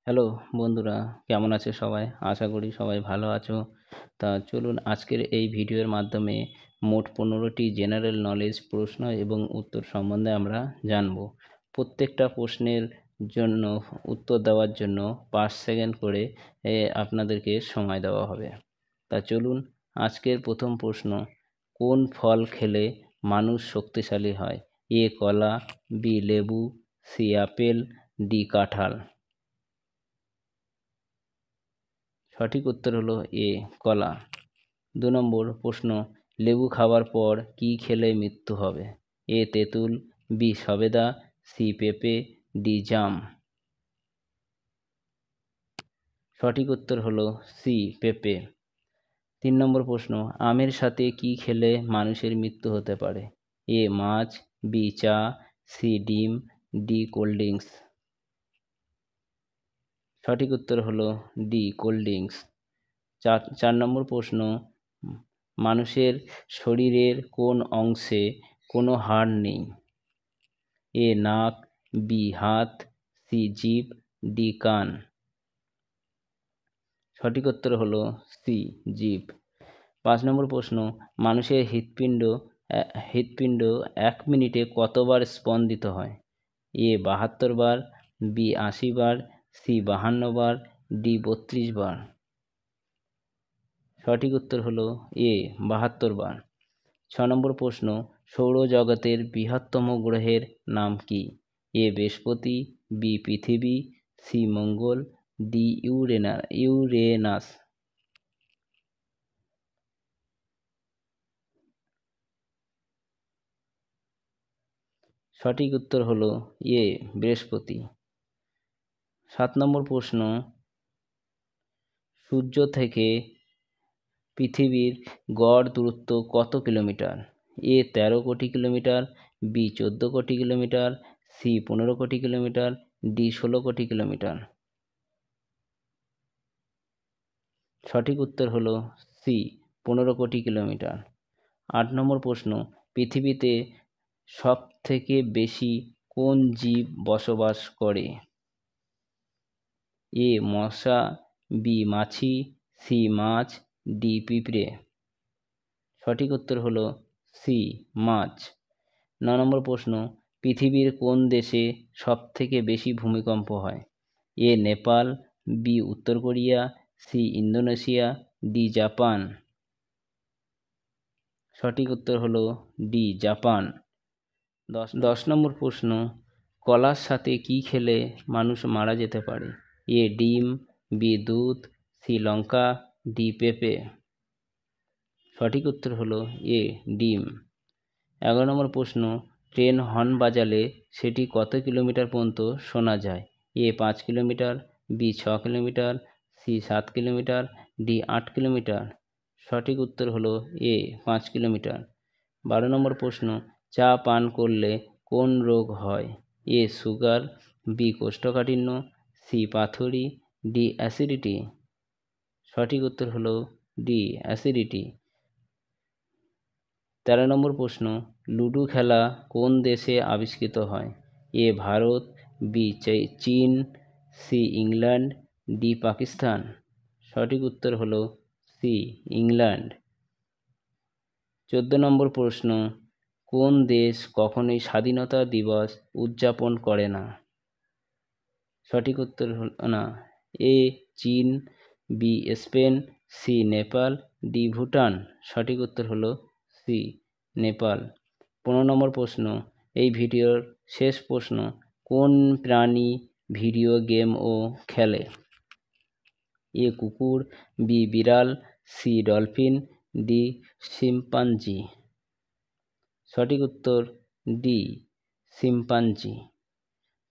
Hello বন্ধুরা, কেমন আছে সবাই? আশা করি সবাই ভালো আছো। তা চলুন আজকের এই ভিডিওর মাধ্যমে মোট 15টি জেনারেল নলেজ প্রশ্ন এবং উত্তর সম্বন্ধে আমরা জানব। প্রত্যেকটা প্রশ্নের জন্য উত্তর দেওয়ার জন্য 5 সেকেন্ড করে আপনাদেরকে সময় দেওয়া হবে। তা চলুন আজকের প্রথম প্রশ্ন, কোন ফল খেলে মানুষ শক্তিশালী হয়? এ কলা, বি লেবু, সি আপেল, ডি কাঁঠাল। সঠিক উত্তর হলো এ কলা। 2 নম্বর প্রশ্ন, লেবু খাওয়ার পর কী খেলে মৃত্যু হবে? এ তেঁতুল, বি সবেদা, সি পেঁপে, ডি জাম। সঠিক উত্তর হলো সি পেঁপে। 3 নম্বর প্রশ্ন, আমের সাথে কী খেলে মানুষের মৃত্যু হতে পারে? এ মাছ, বি চা, সি ডিম, ডি কোল্ড ড্রিঙ্কস। সঠিক উত্তর হলো ডি কোল্ড ড্রিঙ্কস। 4 নম্বর প্রশ্ন, মানুষের শরীরের কোন অংশে কোনো হাড় নেই? এ নাক, বি হাত, সি জিভ, ডি কান। সঠিক উত্তর হলো সি জিভ। 5 নম্বর প্রশ্ন, মানুষের হৃৎপিণ্ড 1 মিনিটে কতবার স্পন্দিত হয়? এ 72 বার, বি 80 বার, সি 52 বার, ডি 32 বার। সঠিক উত্তর হলো এ 72 বার। 6 নম্বর প্রশ্ন, সৌরজগতের বৃহত্তম গ্রহের নাম কি? এ বৃহস্পতি, বি পৃথিবী, সি মঙ্গল, ডি ইউরেনাস। সঠিক উত্তর হলো এ বৃহস্পতি। 7 নম্বর প্রশ্ন, সূর্য থেকে পৃথিবীর গড় দূরত্ব কত কিলোমিটার? এ 13 কোটি কিলোমিটার, বি 14 কোটি কিলোমিটার, সি 15 কোটি কিলোমিটার, ডি 16 কোটি কিলোমিটার। সঠিক উত্তর হলো সি 15 কোটি কিলোমিটার। 8 নম্বর প্রশ্ন, পৃথিবীতে সবথেকে বেশি কোন জীব বসবাস করে? এ মশা, বি মাছি, সি মাছ, ডি পিঁপড়ে। সঠিক উত্তর হলো সি মাছ। 9 নম্বর প্রশ্ন, পৃথিবীর কোন দেশে সবথেকে বেশি ভূমিকম্প হয়? এ নেপাল, বি উত্তর Korea, C Indonesia, D Japan. সঠিক উত্তর হলো ডি জাপান। 10 নম্বর প্রশ্ন, কলার সাথে কি খেলে মানুষ মারা যেতে পারে? এ ডিম, বি দুধ, সি লঙ্কা, ডি পেঁপে। সঠিক উত্তর হলো এ ডিম। 11 নম্বর প্রশ্ন, ট্রেন হর্ন বাজালে সেটি কত কিলোমিটার পর্যন্ত শোনা যায়? A 5 kilometre, B 6 kilometre, C 7 kilometre, D 8 kilometre. সঠিক উত্তর হলো এ 5 কিলোমিটার। 12 নম্বর প্রশ্ন, চা পান করলে কোন রোগ হয়? এ সুগার, বি কোষ্ঠকাঠিন্য, সি পাথরি, ডি অ্যাসিডিটি। সঠিক উত্তর হলো ডি অ্যাসিডিটি। 13 নম্বর প্রশ্ন, লুডো খেলা কোন দেশে আবিষ্কৃত হয়? এ ভারত, বি চীন, সি ইংল্যান্ড, ডি পাকিস্তান। সঠিক উত্তর হলো সি ইংল্যান্ড। 14 নম্বর প্রশ্ন, কোন দেশ কখনোই স্বাধীনতা দিবস উদযাপন করে না? সঠিক উত্তর হলো না, এ চীন, B Spain, C Nepal, D Bhutan. সঠিক উত্তর হলো সি নেপাল। 15 নম্বর প্রশ্ন, এই ভিডিওর শেষ প্রশ্ন, কোন প্রাণী ভিডিও গেমও খেলে? এ কুকুর, বি বিড়াল, সি ডলফিন, ডি শিম্পাঞ্জি। সঠিক উত্তর ডি শিম্পাঞ্জি।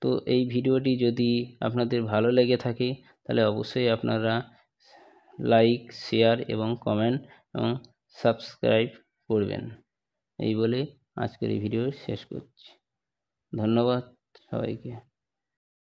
তো এই ভিডিওটি যদি আপনাদের ভালো লেগে থাকে তাহলে অবশ্যই আপনারা লাইক, শেয়ার এবং কমেন্ট এবং সাবস্ক্রাইব করবেন। এই বলে আজকের এই ভিডিও শেষ করছি। ধন্যবাদ সবাইকে।